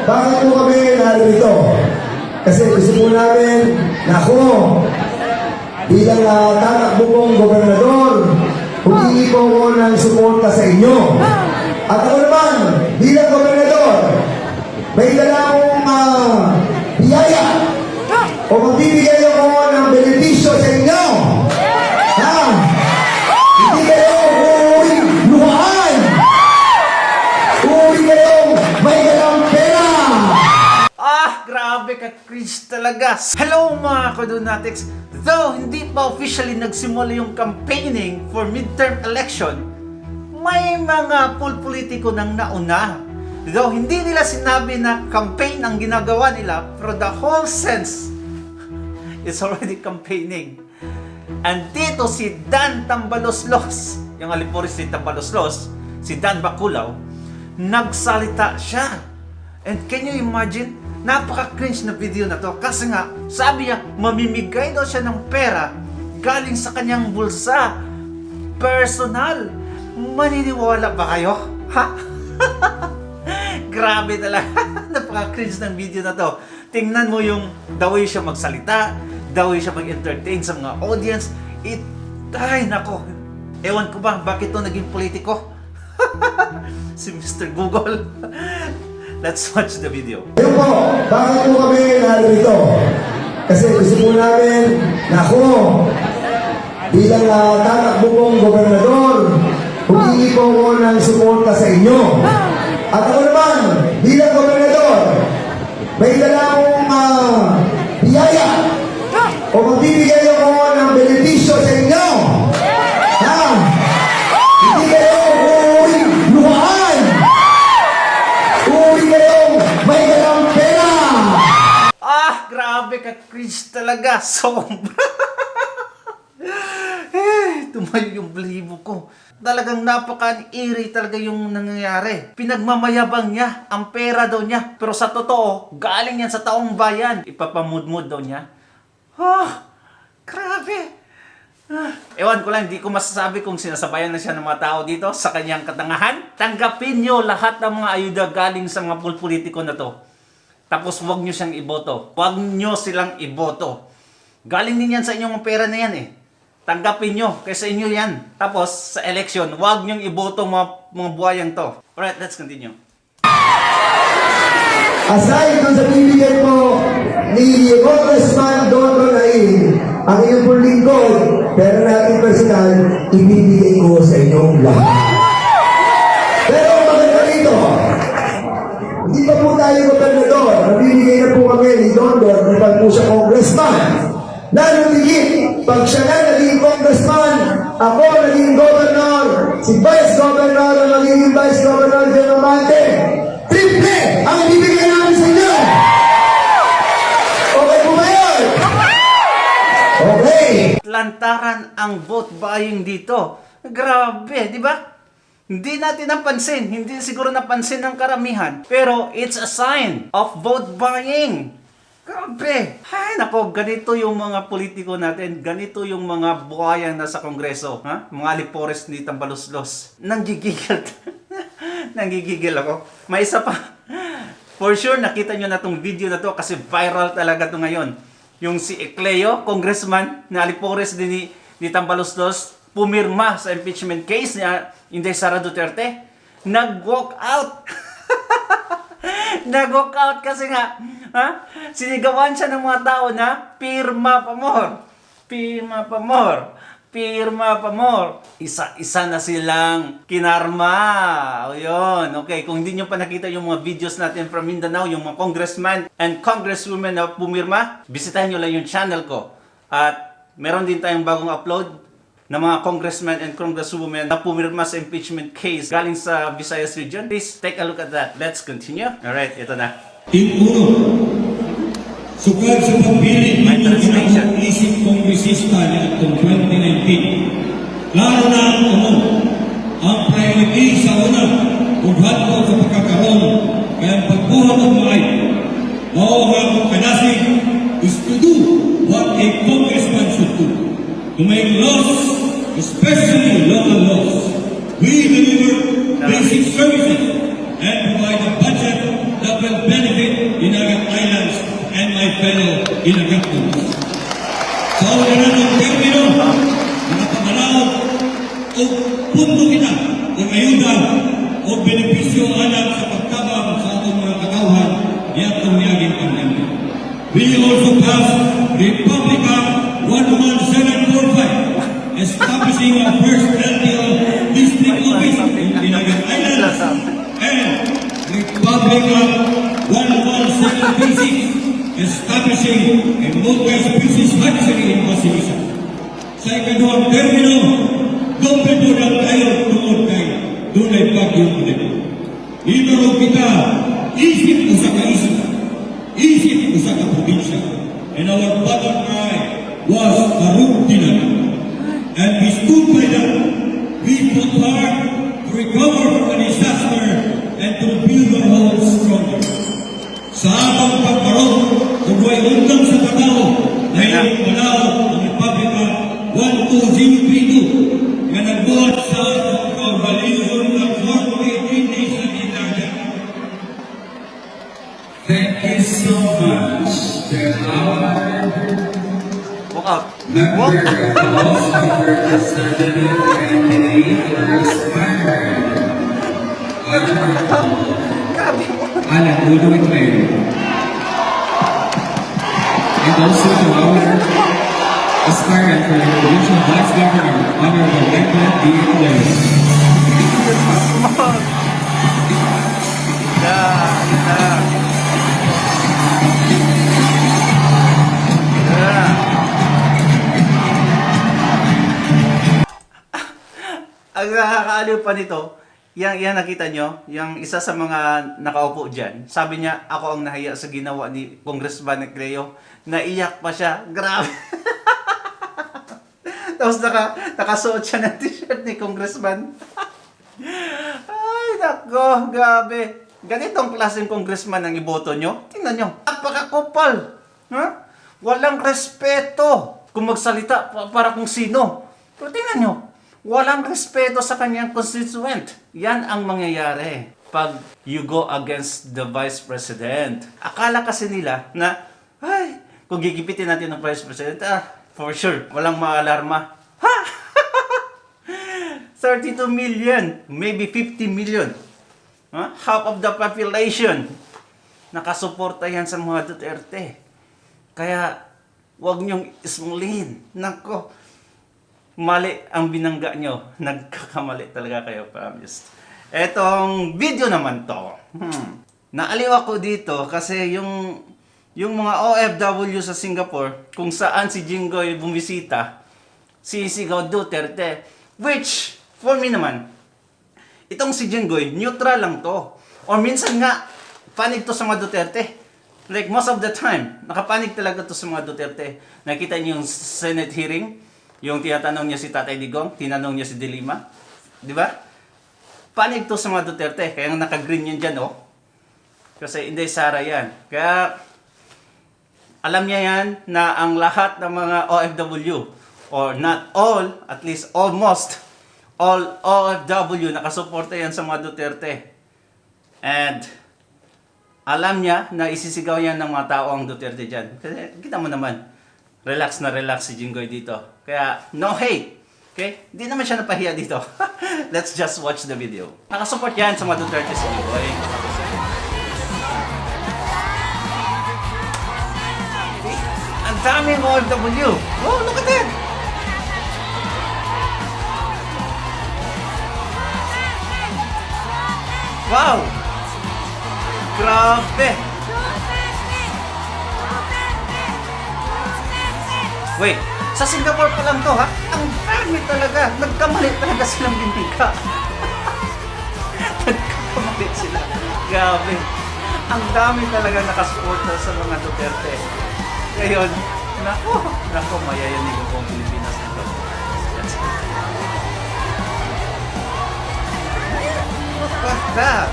bakit po kami narito? Kasi gusto po namin na ako, bilang tatakbo pong gobernador, humingi po ako ng suporta sa inyo. At ako naman, bilang gobernador, may dala akong biyaya o magbibigay ako ng benepisyo sa inyo. Ha? Hindi kayo uuwi luhaan. Uuwi kayong may dalang pera. Grabe ka, Chris talaga. Hello mga Kodonatics. Though hindi pa officially nagsimula yung campaigning for midterm election, may mga politiko nang nauna. Though hindi nila sinabi na campaign ang ginagawa nila, pero the whole sense is already campaigning. And dito si Dan Tambaloslos, yung aliporis ni Tambaloslos, si Dan Bacolao, nagsalita siya. And can you imagine? Napaka-cringe na video na to kasi nga, sabi niya, mamimigay daw siya ng pera galing sa kanyang bulsa. Personal. Maniniwala ba kayo? Ha? Grabe talaga. Napaka-cringe ng video na to. Tingnan mo yung the way siya magsalita, the way siya mag-entertain sa mga audience. Ay, nako. Ewan ko ba, bakit to naging politiko? Si Mr. Google. Let's watch the video. Ayun po, bakit po kami narito? Kasi gusto po namin na ako, bilang tatakbo pong gobernador, humingi po ako ng suporta sa inyo. At ako naman, bilang gobernador, may dala akong biyaya o magbibigay ako ng benepisyo sa inyo. Ha? Hindi kayo uuwi luhaan. Uuwi kayong may dalang pera. Grabe ka, Chris talaga. Sobra. Tumayo yung balibo ko. Talagang napaka-eerie talaga yung nangyayari. Pinagmamayabang niya ang pera daw niya. Pero sa totoo, galing yan sa taong bayan. Ipapamudmud daw niya. Grabe. Ewan ko lang, hindi ko masasabi kung sinasabayan na siya ng mga tao dito sa kanyang katangahan. Tanggapin nyo lahat ng mga ayuda galing sa mga politiko na to. Tapos huwag nyo siyang iboto. Huwag nyo silang iboto. Galing din yan sa inyong pera na yan eh. Tanggapin nyo, kasi inyo yan. Tapos sa election, huwag nyo iboto mga buhayang to. Alright, let's continue. Aside dun sa bibigyan po ni Congressman Don Ronay, ang iyong pong lingkod, pero natin personal, ibibigay ko sa inyong lahat. Pero maganda rito, hindi pa po tayo gobernador, nabibigay na po kami ni Don Don, kapag po siya congressman. Lalo higit, pag siya na naging congressman, ako naging governor, si vice governor ang magiging vice governor John Amante. Triple ang ibibigay namin sa inyo! Okay po ba yun? Okay! Lantaran ang vote buying dito. Grabe, di ba? Hindi natin napansin, hindi siguro napansin ng karamihan, pero it's a sign of vote buying. Grabe! Ay, nako, ganito yung mga politiko natin, ganito yung mga buhayan na sa Kongreso, ha? Mga alipores ni Tambaloslos. Nanggigigil. Nanggigigil ako. May isa pa. For sure, nakita nyo na tong video na to kasi viral talaga to ngayon. Yung si Ecleo, congressman na alipores din ni Tambaloslos, pumirma sa impeachment case ni Inday Sara Duterte, nag-walk out. Nag-walk out kasi nga, sinigawan siya ng mga tao na pirma pa more. Pirma pa more. Pirma pa more. Isa-isa na silang kinarma. O yun. Okay, kung hindi nyo pa nakita yung mga videos natin from Mindanao, yung mga congressman and congresswomen na pumirma, bisitahin nyo lang yung channel ko. At meron din tayong bagong upload ng mga congressmen and congresswomen na pumirma sa impeachment case galing sa Visayas region. Please take a look at that. Let's continue. Alright, ito na. Uno, sukad sa pagpili ng mga isip kongresista niya 2019. Lalo na ang priority sa una, ughat ko sa pagkakaroon, kaya pagbuhat ng mga mao nga kanasig is to do what a congressman should do. To make laws, especially local laws. We deliver basic services and provide a budget that will benefit and my fellow Ilagatos. Sa una na ng termino, nakapagalaw o pundo kita o ayuda o benepisyo anak sa pagtabang sa atong mga katawhan ni atong niyaging pandemya. We also passed Republica 11745, establishing a first LTO district office in Dinagat Islands, and Republica 11736, establishing a multi-species hatchery in Basilisa. Sa ikaduhang termino, doble po lang tayo tungod kay dunay bagyong ulit. Inarog kita, isip ko sa kaisip, isip ko sa kaprobinsya, and our bottom cry was Karugtinan. And we stood by that. We fought hard to recover from the disaster and to build our homes stronger. Sa atong pagkaroon, kung may undang sa katao, na ilang panaw ang Republika 12032 nga nagbuhat sa atong kabalison ng 48 days na ilaga. Thank you so much to our Walk out. member of the House of Representative candidate First Fire, Grabe. Alan Ludwig Mayor. And also to our aspirant for the provincial vice governor, Honorable Declan D. Clay. Ang nakakaaliw pa nito, yan nakita nyo, yung isa sa mga nakaupo dyan, sabi niya, ako ang nahiya sa ginawa ni Congressman Cleo. Naiyak pa siya. Grabe. Tapos nakasuot siya ng t-shirt ni Congressman. Ay, nako, grabe. Ganitong klaseng congressman ang iboto nyo. Tingnan nyo, napakakupal. Ha? Walang respeto. Kung magsalita para kung sino. Pero tingnan nyo, walang respeto sa kanyang constituent. Yan ang mangyayari pag you go against the Vice President. Akala kasi nila na, ay, kung gigipitin natin ng Vice President, for sure, walang maalarma. Ha? 32 million, maybe 50 million. Half of the population. Nakasuporta yan sa mga Duterte. Kaya, huwag niyong ismulin. Nako, mali ang binangga nyo. Nagkakamali talaga kayo, promise. Etong video naman to. Naaliw ako dito kasi yung mga OFW sa Singapore, kung saan si Jinggoy bumisita, sisigaw Duterte. Which, for me naman, itong si Jinggoy, neutral lang to. Or minsan nga, panig to sa mga Duterte. Like most of the time, nakapanig talaga to sa mga Duterte. Nakita niyo yung Senate hearing, yung tinatanong niya si Tatay Digong, tinanong niya si De Lima. Di ba? Panig to sa mga Duterte. Kaya naka-green yun dyan, oh. Kasi hindi Sara yan. Kaya, alam niya yan na ang lahat ng mga OFW, or not all, at least almost, all OFW, nakasuporta yan sa mga Duterte. And, alam niya na isisigaw yan ng mga tao ang Duterte dyan. Kasi, kita mo naman, relax na relax si Jinggoy dito. Kaya, no hate. Okay? Hindi naman siya napahiya dito. Let's just watch the video. Nakasupport yan sa mga Duterte si Jinggoy. Ang daming OFW. Oh, look at that! Wow! Grabe! Wait, sa Singapore pa lang to ha? Ang dami talaga! Nagkamali talaga silang bibigka. Nagkamali sila. Grabe. Ang dami talaga nakasuporta sa mga Duterte. Ngayon, nako, mayayanig ako ang Pilipinas nito. That's it. Look at that!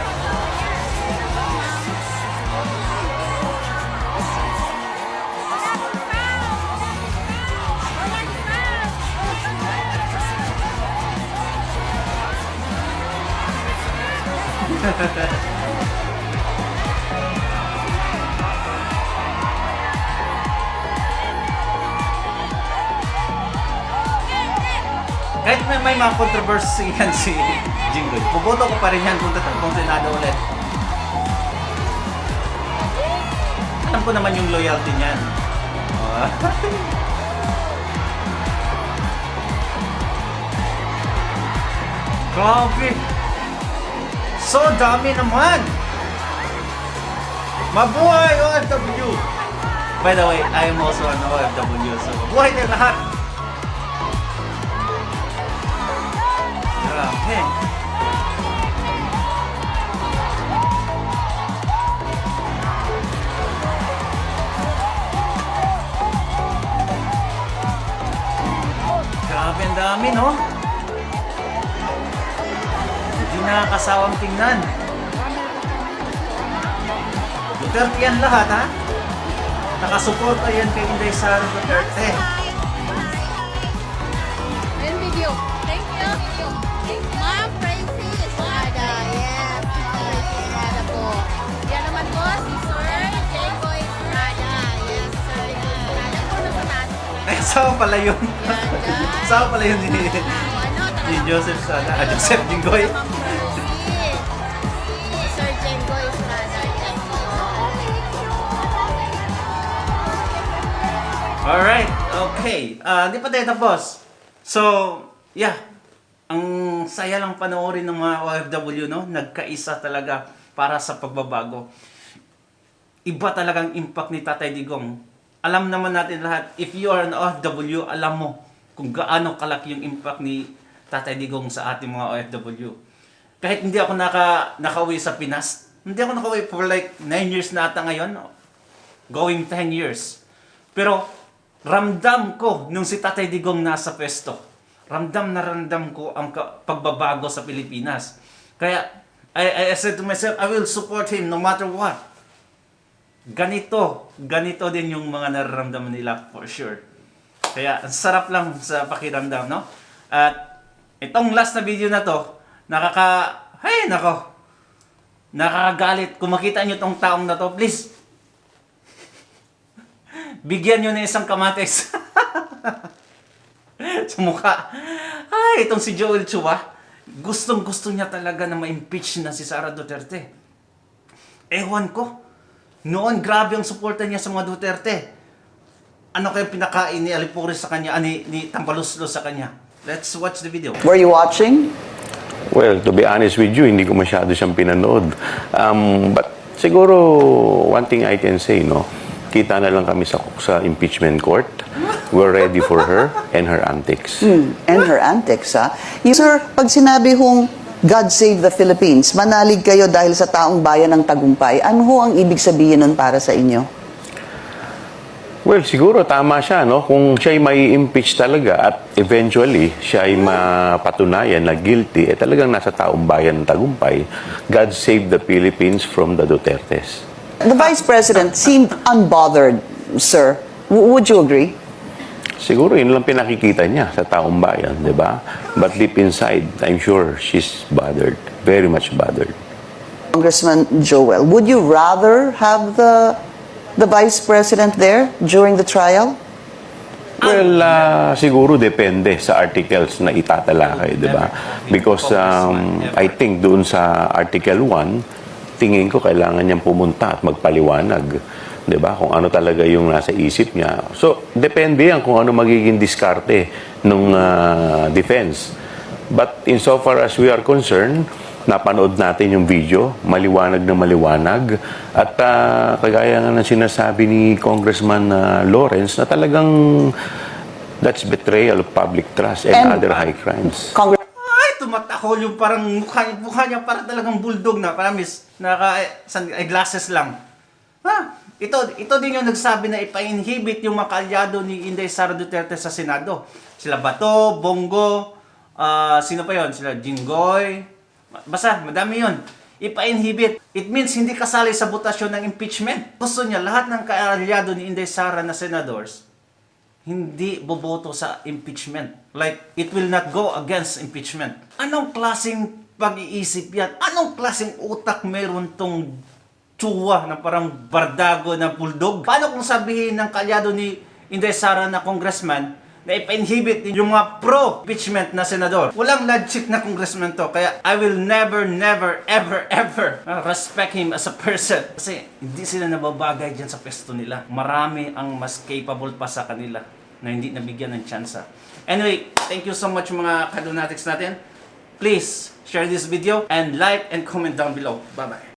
Kahit may mga controversy yan si Jinggoy, buboto ko pa rin yan kung Senado ulit. Alam ko naman yung loyalty niyan. Grabe! So dami naman! Mabuhay OFW! By the way, I am also an OFW, so mabuhay din lahat! Grabe! Grabe ang dami, no? Hindi nakakasawang tingnan. Duterte yan lahat, ha? Nakasuporta yan kay Inday Sara Duterte. And video. Thank you. Ma'am Tracy Estrada. Yes, Ma'am Tracy Estrada po. Yan naman po, si Sir Jaco Estrada. Yes, Sir Jaco Estrada po na po natin. Eh, saan pala yun? Yan. Saan pala yun ni Ano, Joseph Sana? Joseph Jinggoy? Ma'am Tracy. Si Sir Jaco Estrada. Yes. Alright, okay. Di pa tayo tapos. So, yeah. Ang saya lang panoorin ng mga OFW, no? Nagkaisa talaga para sa pagbabago. Iba talagang impact ni Tatay Digong. Alam naman natin lahat, if you are an OFW, alam mo kung gaano kalaki yung impact ni Tatay Digong sa ating mga OFW. Kahit hindi ako nakauwi sa Pinas, hindi ako nakauwi for like 9 years na ata ngayon, going 10 years. Pero, ramdam ko nung si Tatay Digong nasa pwesto. Ramdam ko ang pagbabago sa Pilipinas. Kaya, I said to myself, I will support him no matter what. Ganito din yung mga nararamdaman nila for sure. Kaya, ang sarap lang sa pakiramdam, no? At, itong last na video na to, nakakagalit. Kung makita nyo tong taong na to, please, bigyan nyo na isang kamates sa mukha. Ay, itong si Joel Chua, gustong-gusto niya talaga na ma-impeach na si Sara Duterte. Ewan ko. Noon, grabe ang suporta niya sa mga Duterte. Ano kaya pinakain ni Alipuris sa kanya, ni Tambaluslos sa kanya? Let's watch the video. Were you watching? Well, to be honest with you, hindi ko masyado siyang pinanood. But siguro, one thing I can say, no, kita na lang kami sa impeachment court. We're ready for her and her antics. And her antics, ha? Sir, pag sinabi hong God save the Philippines, manalig kayo dahil sa taong bayan ng Tagumpay, ano ho ang ibig sabihin nun para sa inyo? Well, siguro tama siya, no? Kung siya'y may impeach talaga at eventually siya'y mapatunayan na guilty, talagang nasa taong bayan ng Tagumpay. God save the Philippines from the Dutertes. The Vice President seemed unbothered, sir. Would you agree? Siguro yun lang pinakikita niya sa taong bayan, di ba? But deep inside, I'm sure she's bothered. Very much bothered. Congressman Joel, would you rather have the Vice President there during the trial? Well, siguro depende sa articles na itatalakay, di ba? Because I think doon sa Article 1, tingin ko kailangan niyang pumunta at magpaliwanag, di ba? Kung ano talaga yung nasa isip niya. So, depende yan kung ano magiging diskarte ng defense. But insofar as we are concerned, napanood natin yung video, maliwanag na maliwanag. At kagaya nga ng sinasabi ni Congressman Lawrence na talagang that's betrayal of public trust and other high crimes. Ay, tumatakol yung parang mukha niya parang talagang bulldog na, promise. Glasses lang. Ha? Ito din yung nagsabi na ipa-inhibit yung makaalyado ni Inday Sara Duterte sa Senado. Sila Bato, Bongo, sino pa yon? Sila Jinggoy. Basta, madami yun. Ipa-inhibit. It means hindi kasali sa botasyon ng impeachment. Gusto niya lahat ng kaalyado ni Inday Sara na senadors hindi boboto sa impeachment. Like, it will not go against impeachment. Anong klaseng pag-iisip yan? Anong klaseng utak meron tong tsuwa na parang bardago na bulldog? Paano kung sabihin ng kaalyado ni Inday Sara na congressman na ipa-inhibit yung mga pro-impeachment na senador. Walang logic na congressman to. Kaya I will never, ever respect him as a person. Kasi hindi sila nababagay dyan sa pwesto nila. Marami ang mas capable pa sa kanila na hindi nabigyan ng tsansa. Anyway, thank you so much mga kadonatics natin. Please share this video and like and comment down below. Bye-bye.